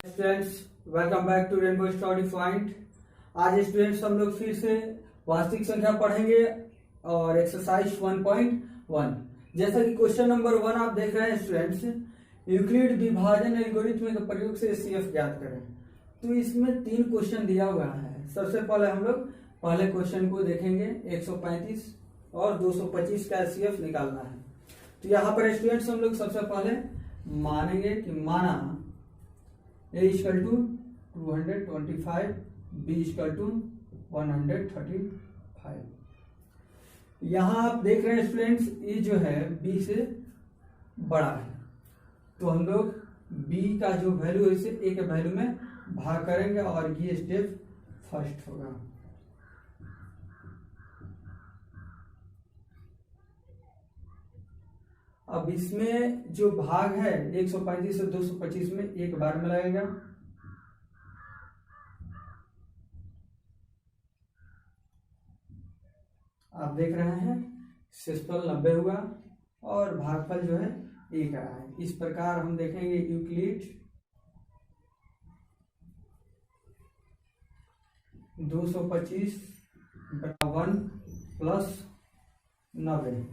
Students, welcome back to Rainbow Study Point. आज students हम लोग फिर से वास्तविक संख्या पढ़ेंगे और एक्सरसाइज 1.1। जैसा कि क्वेश्चन नंबर 1 आप देख रहे हैं स्टूडेंट्स, यूक्लिड विभाजन एल्गोरिथ्म के प्रयोग से एचसीएफ ज्ञात करें। तो इसमें 3 क्वेश्चन दिया हुआ है। सबसे पहले हम लोग पहले क्वेश्चन को देखेंगे। 135 और 225 का एचसीएफ निकालना है। तो यहाँ पर स्टूडेंट्स हम लोग सबसे पहले मानेंगे कि माना A equal to 225, B equal to 135। यहाँ आप देख रहे हैं स्टूडेंट्स, ये जो है B से बड़ा है, तो हम लोग B का जो वैल्यू है इसे A के वैल्यू में भाग करेंगे और ये स्टेप फर्स्ट होगा। अब इसमें जो भाग है 135 से 225 में एक बार में लगेगा। आप देख रहे हैं शेषफल 90 हुआ और भागफल जो है 1 आया है। इस प्रकार हम देखेंगे यूक्लिड 225 बटा 1 प्लस 90।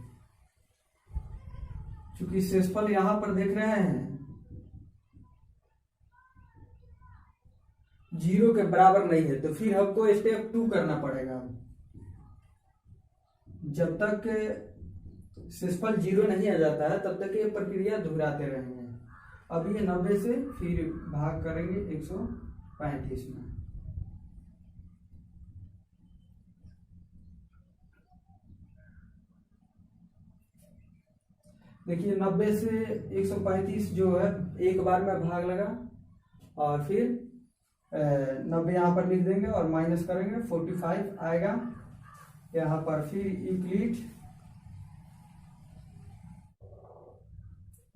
चूंकि शेषफल यहां पर देख रहे हैं 0 के बराबर नहीं है, तो फिर हमको स्टेप 2 करना पड़ेगा। जब तक शेषफल 0 नहीं आ जाता है तब तक ये प्रक्रिया दोहराते रहेंगे। अब ये 90 से फिर भाग करेंगे 135 में। देखिए 90 से 135 जो है एक बार में भाग लगा और फिर 90 यहाँ पर लिख देंगे और माइनस करेंगे 45 आएगा यहाँ पर। फिर यूक्लिड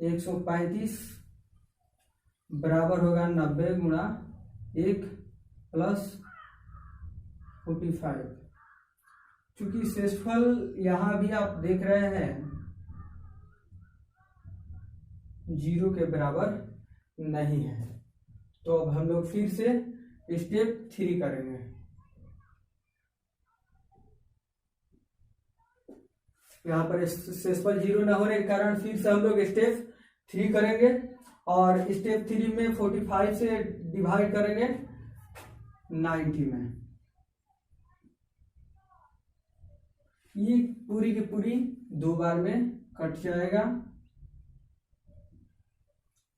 135 बराबर होगा 90 गुणा 1 प्लस 45। चूंकि शेषफल यहाँ भी आप देख रहे हैं 0 के बराबर नहीं है, तो अब हम लोग फिर से स्टेप 3 करेंगे। यहाँ पर शेषफल 0 ना होने के कारण फिर से हम लोग स्टेप 3 करेंगे और स्टेप 3 में 45 से डिवाइड करेंगे 90 में। ये पूरी की पूरी 2 बार में कट जाएगा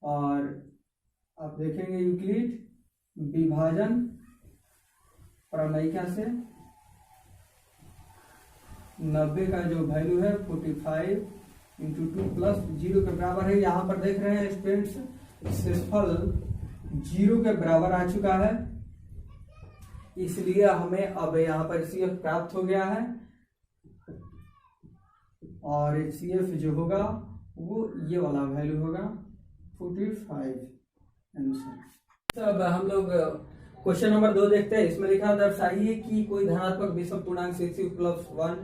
और आप देखेंगे यूक्लिड विभाजन प्रमेयिका से 90 का जो वैल्यू है 45 इंटू 2 प्लस 0 के बराबर है। यहाँ पर देख रहे हैं स्टूडेंट्स शेषफल 0 के बराबर आ चुका है, इसलिए हमें अब यहाँ पर एचसीएफ प्राप्त हो गया है और एचसीएफ जो होगा वो ये वाला वैल्यू होगा 45 आंसर। अब हम लोग क्वेश्चन नंबर 2 देखते हैं। इसमें लिखा दर्शाइए कि कोई धनात्मक विषम पूर्णांक 6 प्लस 1,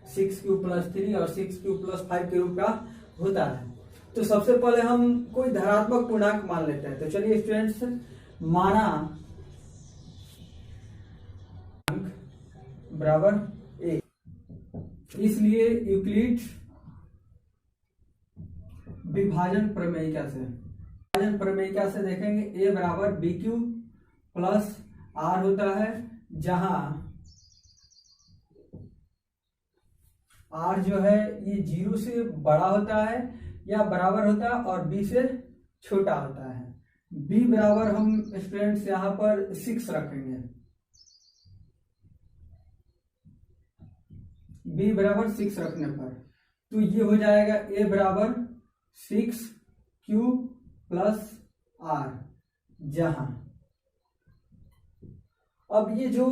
6 प्लस 3 और 6 प्लस 5 के रूप का होता है। तो सबसे पहले हम कोई धनात्मक पूर्णांक मान लेते हैं। तो चलिए स्टूडेंट्स, माना बराबर 1, इसलिए यूक्लिड विभाजन प्रमेयिका से देखेंगे a बराबर बी क्यू प्लस आर होता है, जहां आर जो है ये 0 से बड़ा होता है या बराबर होता है और b से छोटा होता है। b बराबर हम स्टूडेंट्स यहां पर 6 रखेंगे। b बराबर 6 रखने पर तो ये हो जाएगा a बराबर 6 क्यू प्लस आर, जहां अब ये जो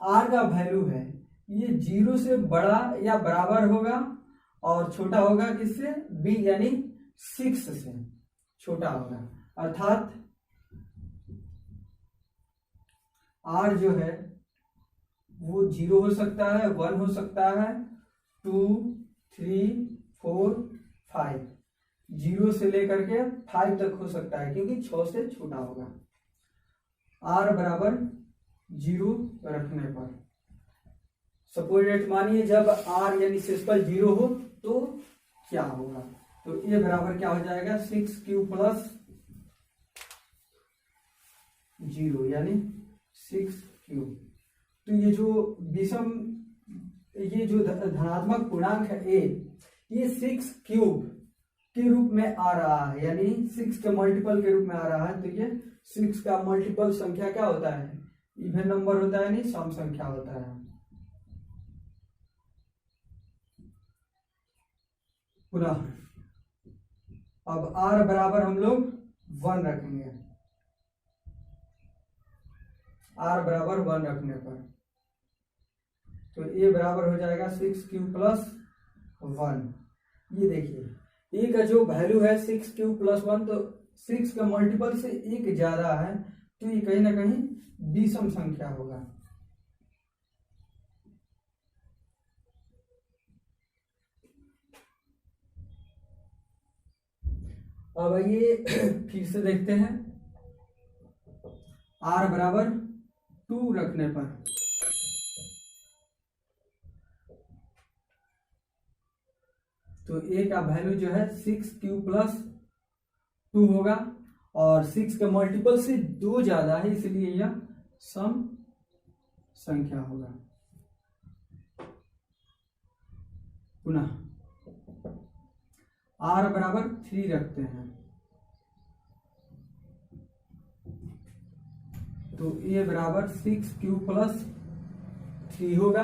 आर का वैल्यू है ये 0 से बड़ा या बराबर होगा और छोटा होगा किससे? b यानी 6 से छोटा होगा। अर्थात आर जो है वो 0 हो सकता है, 1 हो सकता है, 2, 3, 4, 5 0 से लेकर के 5 तक हो सकता है, क्योंकि 6 से छोटा होगा। r बराबर 0 रखने पर सपोज डेट मानिए जब r यानी सिंपल 0 हो तो क्या होगा, तो ये बराबर क्या हो जाएगा 6q प्लस 0 यानी 6q। तो ये जो विषम, ये जो धनात्मक पूर्णांक है a, ये 6 क्यूब के रूप में आ रहा है, यानी 6 के मल्टीपल के रूप में आ रहा है। तो ये 6 का मल्टीपल संख्या क्या होता है, इवन नंबर होता है, यानी सम संख्या होता है। पुनः अब r बराबर हम लोग 1 रखेंगे, r बराबर 1 रखने पर तो a बराबर हो जाएगा 6q प्लस 1। ये देखिए a का जो वैल्यू है 6q प्लस 1, तो 6 का मल्टीपल से 1 ज्यादा है, तो ये कहीं ना कहीं विषम संख्या होगा। अब आइए फिर से देखते हैं, r बराबर 2 रखने पर तो a का वैल्यू जो है 6q प्लस 2 होगा, और 6 का मल्टीपल से 2 ज्यादा है, इसलिए यह सम संख्या होगा। पुनः r बराबर 3 रखते हैं तो a बराबर 6q प्लस 3 होगा।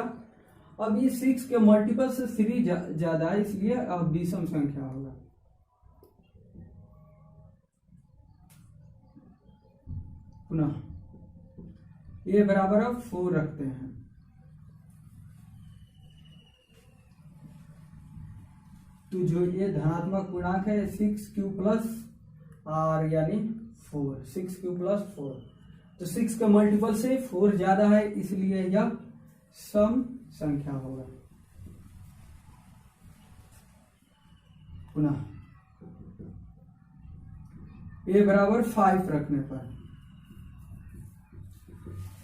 अब ये 6 के मल्टीपल से 3 ज्यादा है, इसलिए अब विषम संख्या होगा। पुनः a बराबर अब 4 रखते हैं तो जो ये धनात्मक पूर्णांक है 6q प्लस r यानी 4, 6q प्लस 4, तो 6 का मल्टीपल से 4 ज्यादा है, इसलिए यह सम संख्या होगा। पुनः a बराबर 5 रखने पर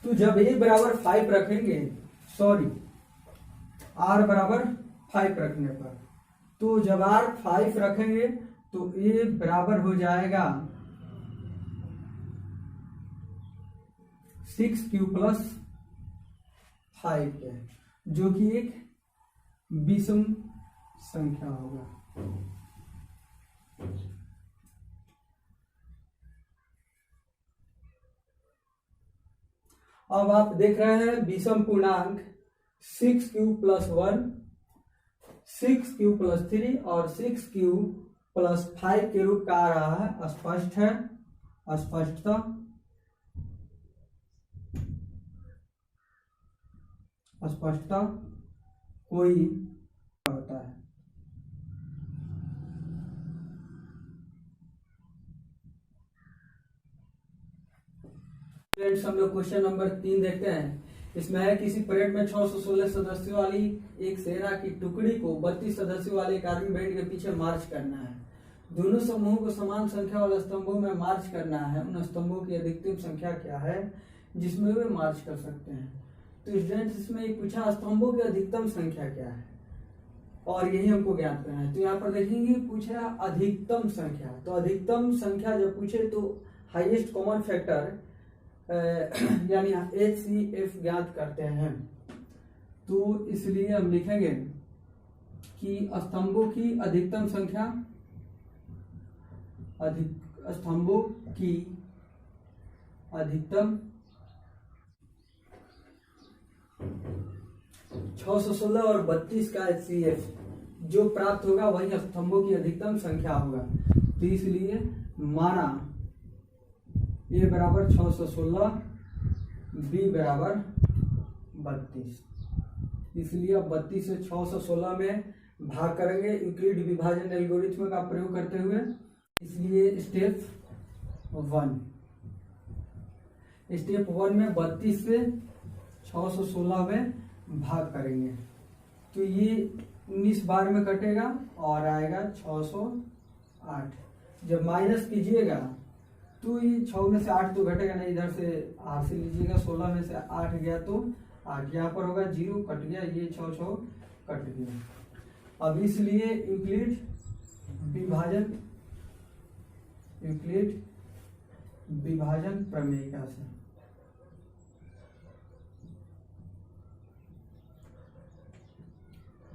तो जब a बराबर 5 रखेंगे, सॉरी r बराबर 5 रखने पर, तो जब r 5 रखेंगे तो a बराबर हो जाएगा 6q प्लस 5 है, जो कि एक विषम संख्या होगा। अब आप देख रहे हैं विषम पूर्णांक 6q प्लस 1, 6q प्लस 3 और 6q प्लस 5 के रूप का आ रहा है। स्पष्ट है, स्पष्टता स्पष्टता कोई होता है। फ्रेंड्स, हम लोग क्वेश्चन नंबर 3 देखते हैं। इसमें है किसी परेड में 616 सदस्यों वाली एक सेना की टुकड़ी को 32 सदस्यों वाले एक आर्मी बैंड के पीछे मार्च करना है। दोनों समूहों को समान संख्या वाले स्तंभों में मार्च करना है। उन स्तंभों की अधिकतम संख्या क्या है जिसमें वे मार्च कर सकते हैं। तो स्टूडेंट्स, इसमें एक पूछा स्तंभों की अधिकतम संख्या क्या है और यही हमको ज्ञात करना है। तो यहाँ पर देखेंगे पूछा अधिकतम संख्या। तो अधिकतम संख्या जब पूछे तो हाईएस्ट कॉमन फैक्टर यानी HCF ज्ञात करते हैं। तो इसलिए हम लिखेंगे कि स्तंभों की अधिकतम संख्या, स्तंभों की अधिकतम 616 और 32 का HCF जो प्राप्त होगा वही स्तंभों की अधिकतम संख्या होगा। तो इसलिए माना A बराबर 616, B बराबर 32, इसलिए अब 32 से 616 में भाग करेंगे यूक्लिड विभाजन एल्गोरिथ्म का प्रयोग करते हुए। इसलिए स्टेप 1 में 32 से 616 में भाग करेंगे तो ये 19 बार में कटेगा और आएगा 8। जब माइनस कीजिएगा तो ये 6 में से 8 तो घटेगा नहीं, इधर से 8 से लीजिएगा, 16 में से 8 गया तो 8, यहाँ पर होगा 0 कट गया, ये 6 कट गया। अब इसलिए यूक्लिड विभाजन प्रमेयिका से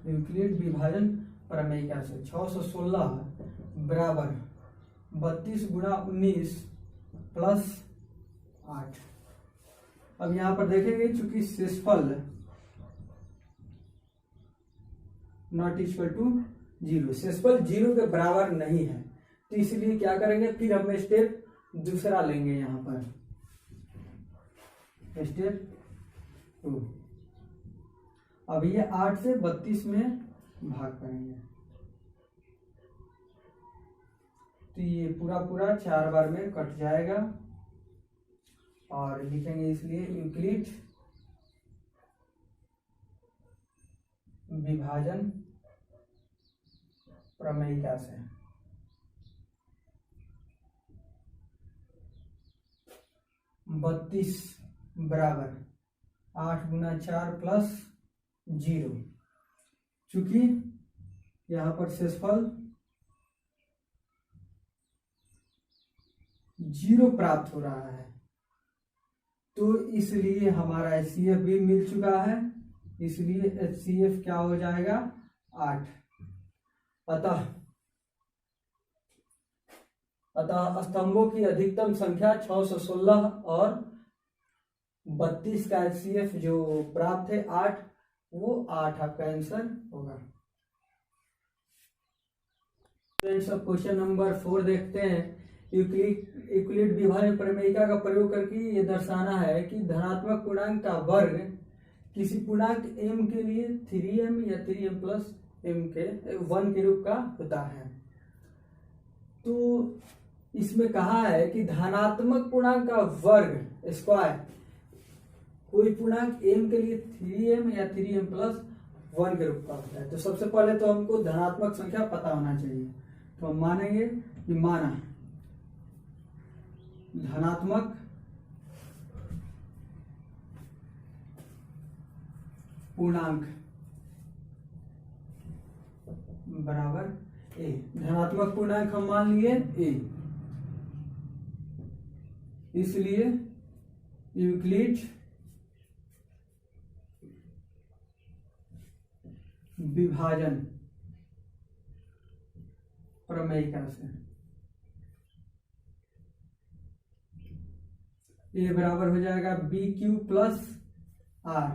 यूक्लिड विभाजन प्रमेयिका से 616 बराबर 32 गुणा 19 प्लस 8। अब यहां पर देखेंगे चूंकि शेषफल नॉट इक्वल टू 0, शेषफल 0 के बराबर नहीं है, तो इसलिए क्या करेंगे, फिर हम स्टेप दूसरा लेंगे। यहां पर स्टेप 2, अब ये 8 से 32 में भाग करेंगे, तो ये पूरा 4 बार में कट जाएगा और लिखेंगे इसलिए यूक्लिड विभाजन प्रमेयिका से 32 बराबर 8 गुना 4 प्लस 0, चूंकि यहां पर शेषफल 0 प्राप्त हो रहा है, तो इसलिए हमारा HCF भी मिल चुका है, इसलिए HCF क्या हो जाएगा 8। अतः स्तंभों की अधिकतम संख्या 616 और 32 का HCF जो प्राप्त है 8, वो 8 आपका आंसर होगा। फ्रेंड्स, अब क्वेश्चन नंबर 4 देखते हैं। यूक्लिड विभाजन प्रमेयिका का प्रयोग करके ये दर्शाना है कि धनात्मक पूर्णांक का वर्ग किसी पूर्णांक m के लिए 3m या 3m प्लस m के 1 के रूप का होता है। तो इसमें कहा है कि धनात्मक पूर्णांक का वर्ग स्क्वायर कोई पूर्णांक m के लिए 3m या 3m प्लस 1 के रूप का होता है। तो सबसे पहले तो हमको धनात्मक संख्या पता होना चाहिए, तो हम मानेंगे कि माना धनात्मक पूर्णांक बराबर a, धनात्मक पूर्णांक हम मान लिए a, इसलिए यूक्लिड विभाजन प्रमेयिका से a बराबर हो जाएगा BQ प्लस R,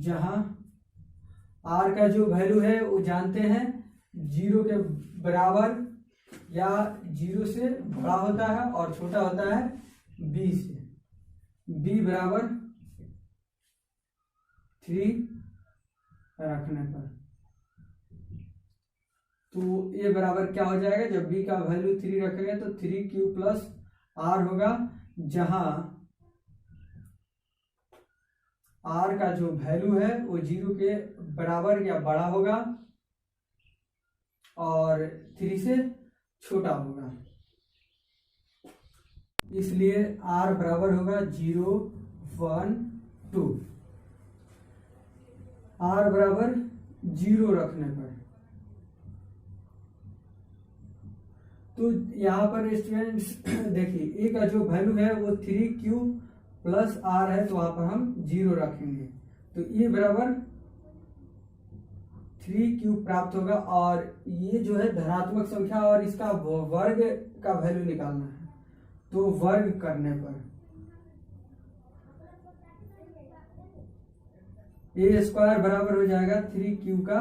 जहां R का जो वैल्यू है वो जानते हैं 0 के बराबर या 0 से बड़ा होता है और छोटा होता है B से। B बराबर 3 रखने पर, तो A बराबर क्या हो जाएगा, जब B का वैल्यू 3 रखेंगे तो 3Q प्लस R होगा, जहां R का जो वैल्यू है वो 0 के बराबर या बड़ा होगा और 3 से छोटा होगा, इसलिए R बराबर होगा 0 1 2। R बराबर 0 रखने पर, तो यहाँ पर स्टूडेंट्स देखिए A का जो वैल्यू है वो 3Q प्लस R है, तो वहां पर हम 0 रखेंगे, तो ये बराबर 3Q प्राप्त होगा। और ये जो है धनात्मक संख्या और इसका वर्ग का वैल्यू निकालना है, तो वर्ग करने पर A स्क्वायर बराबर हो जाएगा 3Q का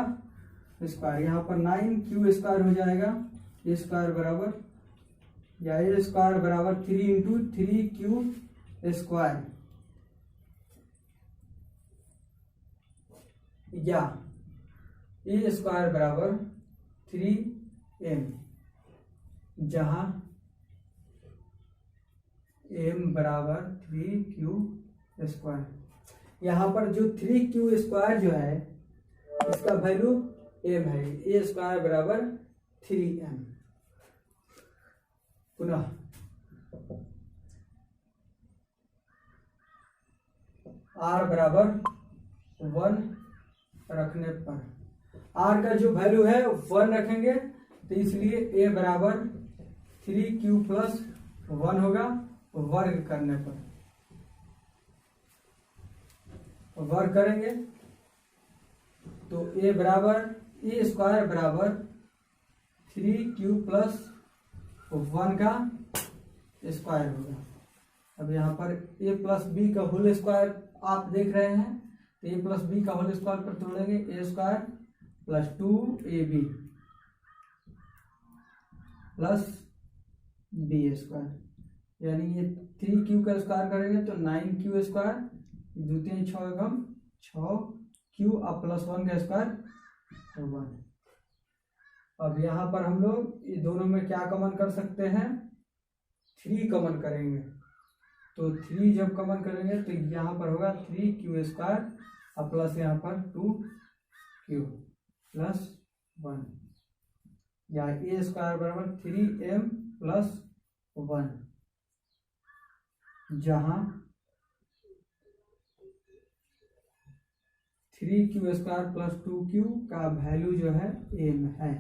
स्क्वायर, यहाँ पर 9Q स्क्वायर हो जाएगा, A स्क्वायर बराबर या A स्क्वायर बराबर 3 इंटू 3Q स्क्वायर, या A स्क्वायर बराबर 3M, जहां M बराबर 3Q स्क्वायर। यहाँ पर जो 3Q स्क्वायर जो है इसका वैल्यू M है, A स्क्वायर बराबर 3M। पुनः r बराबर 1 रखने पर, r का जो वैल्यू है 1 रखेंगे तो इसलिए a बराबर 3q प्लस 1 होगा। वर्ग करने पर, वर्ग करेंगे तो a बराबर a स्क्वायर बराबर 3q प्लस 1 का स्क्वायर होगा। अब यहाँ पर a प्लस बी का होल स्क्वायर आप देख रहे हैं, तो a प्लस बी का होल स्क्वायर पर तोड़ेंगे, a square plus 2ab plus B square, यानी ये 3q का स्क्वायर करेंगे तो 9q स्क्वायर, द्वितीय 6 एकम 6q अब प्लस 1 का स्क्वायर 1। अब यहाँ पर हम लोग ये दोनों में क्या कॉमन कर सकते हैं, 3 कॉमन करेंगे, तो 3 जब कॉमन करेंगे तो यहाँ पर होगा 3q स्क्वायर और प्लस यहाँ पर 2q प्लस 1, या a स्क्वायर बराबर 3m प्लस 1, जहाँ 3q स्क्वायर प्लस 2q का वैल्यू जो है m है।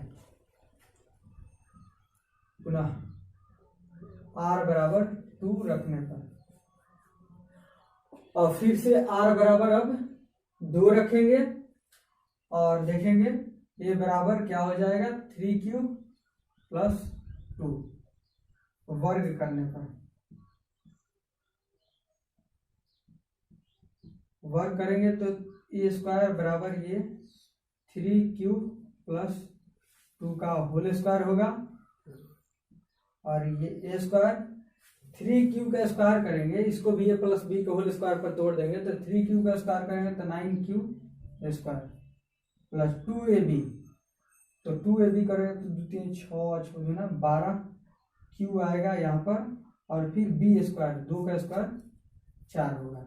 पुनः r बराबर 2 रखने पर, और फिर से r बराबर अब 2 रखेंगे और देखेंगे ये बराबर क्या हो जाएगा, 3q प्लस 2, वर्ग करने पर, वर्ग करेंगे तो ए स्क्वायर बराबर ये 3q प्लस 2 का होल स्क्वायर होगा, और ये ए स्क्वायर 3q का स्क्वायर करेंगे, इसको भी ए प्लस बी के होल स्क्वायर पर तोड़ देंगे तो 3q का स्क्वायर करेंगे तो 9q स्क्वायर प्लस 2ab, तो 2ab करेंगे तो द्वितीय 6 6 12q आएगा यहाँ पर, और फिर b स्क्वायर 2 का स्क्वायर 4 होगा।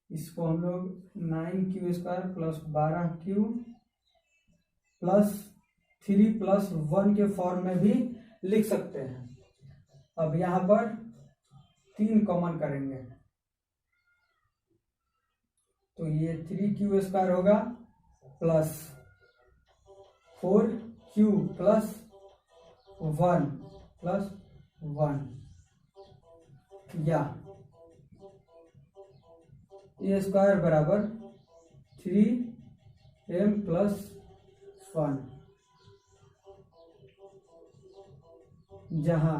इसको हम लोग 9q square plus 12q plus 3 plus 1 के फॉर्म में भी लिख सकते हैं। अब यहाँ पर 3 कॉमन करेंगे तो ये 3q स्क्वायर होगा प्लस 4q प्लस 1 प्लस 1, या ए स्क्वायर बराबर 3m प्लस 1, जहाँ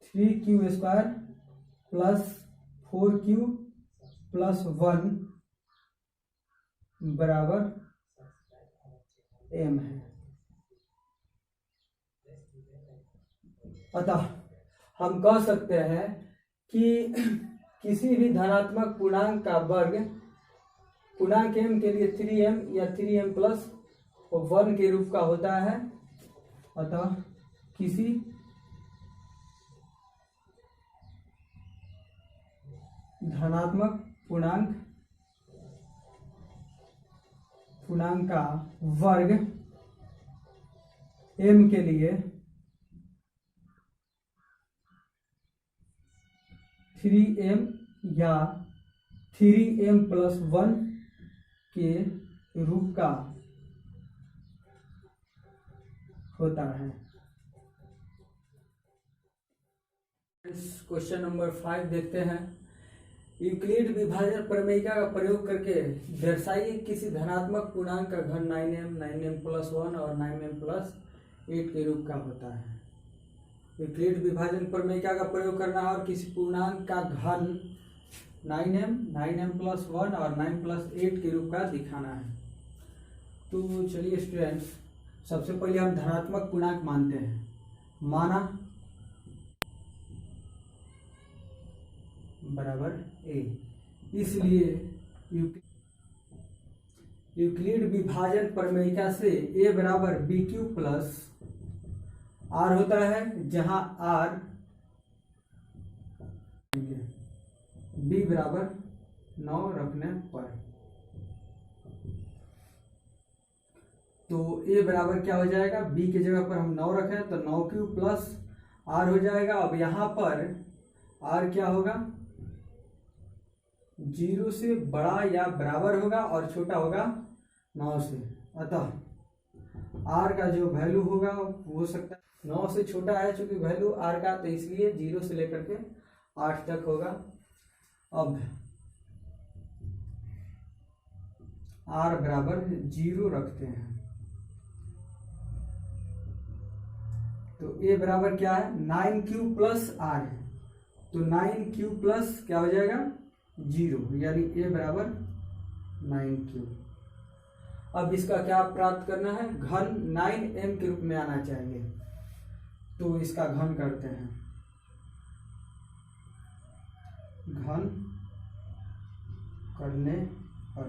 3q square plus 4q plus 1 बराबर m है। अतः हम कह सकते हैं कि किसी भी धनात्मक पूर्णांक का वर्ग पूर्णांक m के लिए 3m या 3m प्लस 1 के रूप का होता है। अतः किसी धनात्मक पूर्णांक का वर्ग m के लिए 3m या 3m प्लस 1 के रूप का होता है। क्वेश्चन नंबर 5 देखते हैं। यूक्लिड विभाजन प्रमेयिका का प्रयोग करके दर्शाइए किसी धनात्मक पूर्णांक का घन 9m 9m प्लस 1 और 9m प्लस 8 के रूप का होता है। यूक्लिड विभाजन प्रमेयिका का प्रयोग करना है और किसी पूर्णांक का घन 9m प्लस 1 और 9 प्लस 8 के रूप का दिखाना है। तो चलिए स्टूडेंट्स, सबसे पहले हम धनात्मक पूर्णांक मानते हैं। माना बराबर a, इसलिए यूक्लिड विभाजन प्रमेयिका से a बराबर bq प्लस r होता है, जहां r b बराबर 9 रखने पर। तो a बराबर क्या हो जाएगा, b की जगह पर हम 9 रखें तो 9 क्यूब प्लस r हो जाएगा। अब यहाँ पर r क्या होगा, 0 से बड़ा या बराबर होगा और छोटा होगा 9 से, अतः r का जो वैल्यू होगा वो हो सकता है 9 से छोटा है चूंकि वैल्यू r का, तो इसलिए 0 से लेकर के 8 तक होगा। अब r बराबर 0 रखते हैं तो a बराबर क्या है, 9 क्यूब प्लस r है, तो 9 क्यूब प्लस क्या हो जाएगा 0, यानी a बराबर 9 क्यूब। अब इसका क्या प्राप्त करना है, घन 9m के रूप में आना चाहिए, तो इसका घन करते हैं। घन करने पर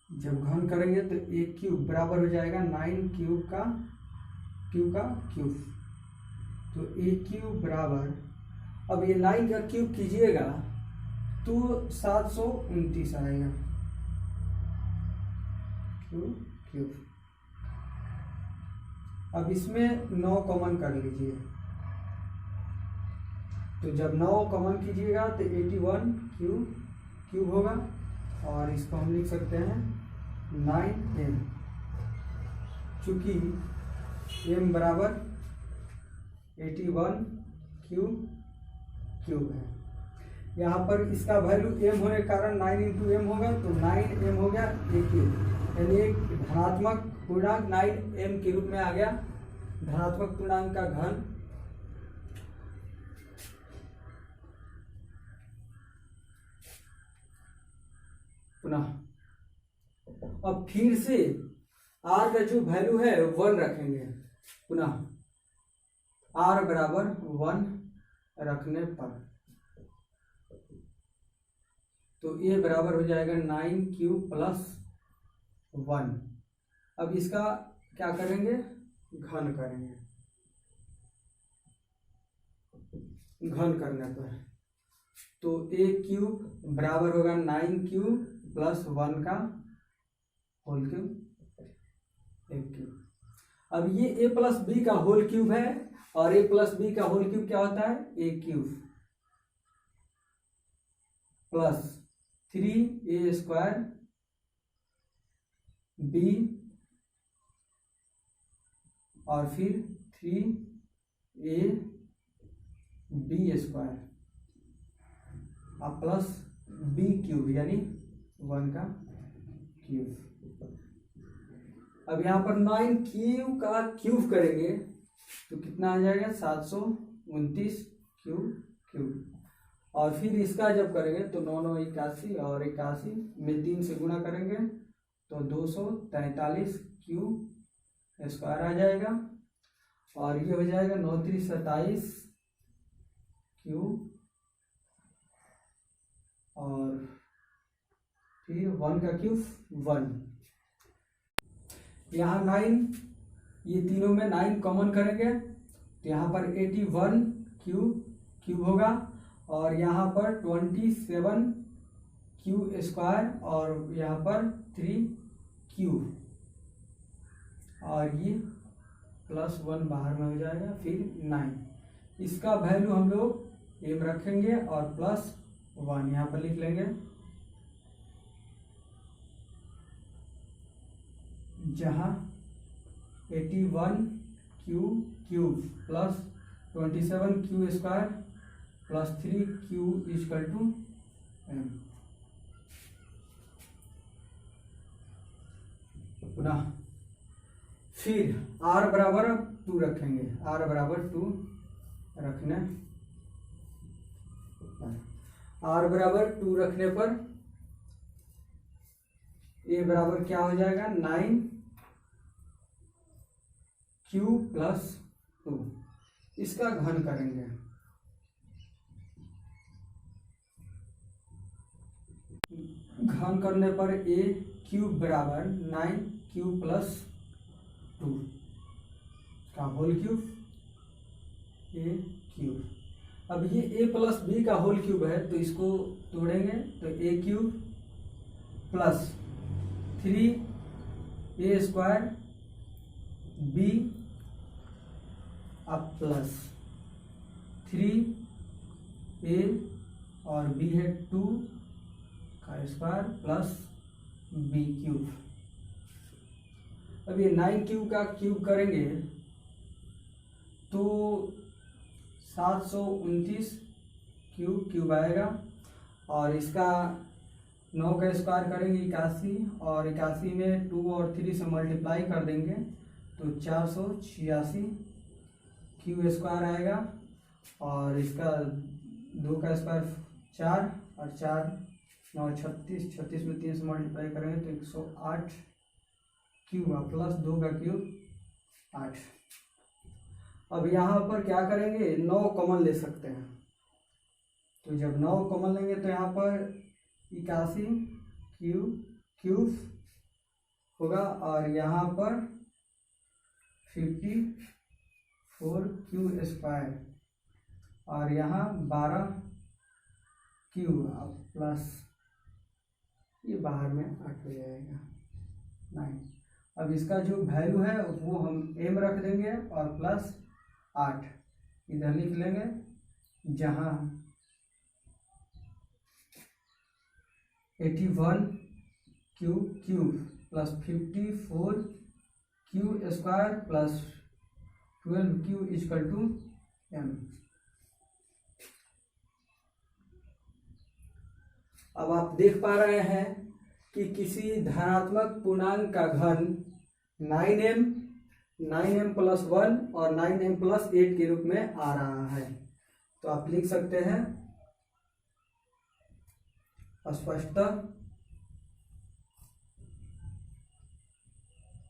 जब घन करेंगे तो a क्यूब बराबर हो जाएगा 9 क्यूब का क्यूब, तो a क्यूब बराबर, अब ये 9 का क्यूब कीजिएगा तो 729 आएगा क्यूब। अब इसमें 9 कॉमन कर लीजिए, तो जब 9 कॉमन कीजिएगा तो 81 क्यूब होगा, और इसको हम लिख सकते हैं 9m, चूंकि m बराबर 81 क्यूब है। यहाँ पर इसका वैल्यू m होने के कारण 9 इंटू एम होगा, तो 9m हो गया a क्यूब, यानी एक धनात्मक पूर्णांक 9m के रूप में आ गया, धनात्मक पूर्णांक का घन। पुनः अब फिर से r का जो वैल्यू है 1 रखेंगे, पुनः r बराबर 1 रखने पर तो a बराबर हो जाएगा 9 क्यूब प्लस 1। अब इसका क्या करेंगे, घन करेंगे। घन करने पर तो a क्यूब बराबर होगा 9 क्यूब प्लस 1 का होल क्यूब, एक क्यूब। अब ये a प्लस बी का होल क्यूब है, और a प्लस बी का होल क्यूब क्या होता है, a cube plus 3a square b और फिर 3a b square plus b cube, यानी 1 का क्यूब। अब यहाँ पर 9 क्यूब का क्यूब करेंगे तो कितना आ जाएगा, 729 क्यूब। और फिर इसका जब करेंगे तो 9 9 81 और 81 में 3 से गुणा करेंगे तो 243 क्यूब स्क्वायर आ जाएगा, और ये हो जाएगा 9 3 27 क्यूब, और फिर 1 का क्यूब 1। यहाँ 9, ये तीनों में 9 कॉमन करेंगे तो यहाँ पर 81 क्यूब होगा, और यहाँ पर 27 क्यू स्क्वायर, और यहाँ पर 3 क्यूब, और ये प्लस 1 बाहर में हो जाएगा, फिर 9। इसका वैल्यू हम लोग m रखेंगे और प्लस 1 यहाँ पर लिख लेंगे, जहाँ 81 cube plus 27 Q square plus 3 Q equal to m। पुनः फिर r बराबर 2 रखेंगे, r बराबर 2 रखने r बराबर 2 रखने पर a बराबर क्या हो जाएगा, 9 क्यूब प्लस 2। इसका घन करेंगे, घन करने पर a क्यूब बराबर 9 क्यूब प्लस 2 का होल क्यूब, a क्यूब। अब ये a प्लस बी का होल क्यूब है तो इसको तोड़ेंगे तो a cube plus 3 A square B अब प्लस 3a और b है 2 का स्क्वायर प्लस b क्यूब। अब ये 9 का क्यूब करेंगे तो 729 क्यूब आएगा, और इसका 9 का स्क्वायर करेंगे 81, और 81 में 2 और 3 से मल्टीप्लाई कर देंगे तो 486 क्यू स्क्वायर आएगा, और इसका 2 का स्क्वायर 4 और 4 9 36, 36 में 3 से मल्टीप्लाई करेंगे तो 108 क्यूब प्लस 2 का क्यूब 8। अब यहाँ पर क्या करेंगे, 9 कॉमन ले सकते हैं, तो जब 9 कॉमन लेंगे तो यहाँ पर 81 क्यूब होगा, और यहाँ पर 54 क्यू स्क्वायर, और यहाँ 12 क्यूब प्लस ये बाहर में 8 हो जाएगा 9। अब इसका जो वैल्यू है वो हम m रख देंगे और प्लस 8 इधर लिख लेंगे, जहाँ 81 cube plus 54 Q square plus 12 Q equal to m। अब आप देख पा रहे हैं कि किसी धनात्मक पूर्णांक का घन 9m प्लस 1 और 9m प्लस 8 के रूप में आ रहा है। तो आप लिख सकते हैं स्पष्टतः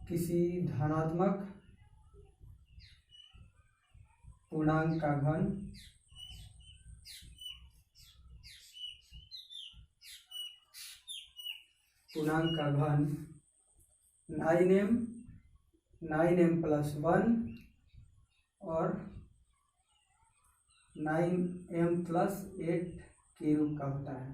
किसी धनात्मक पूर्णांक का घन पूर्णांक का घन 9m प्लस 1 और 9m प्लस 8 के रूप का होता है।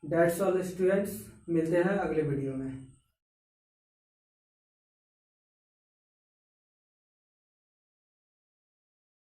दैट्स ऑल स्टूडेंट्स, मिलते हैं अगले वीडियो में।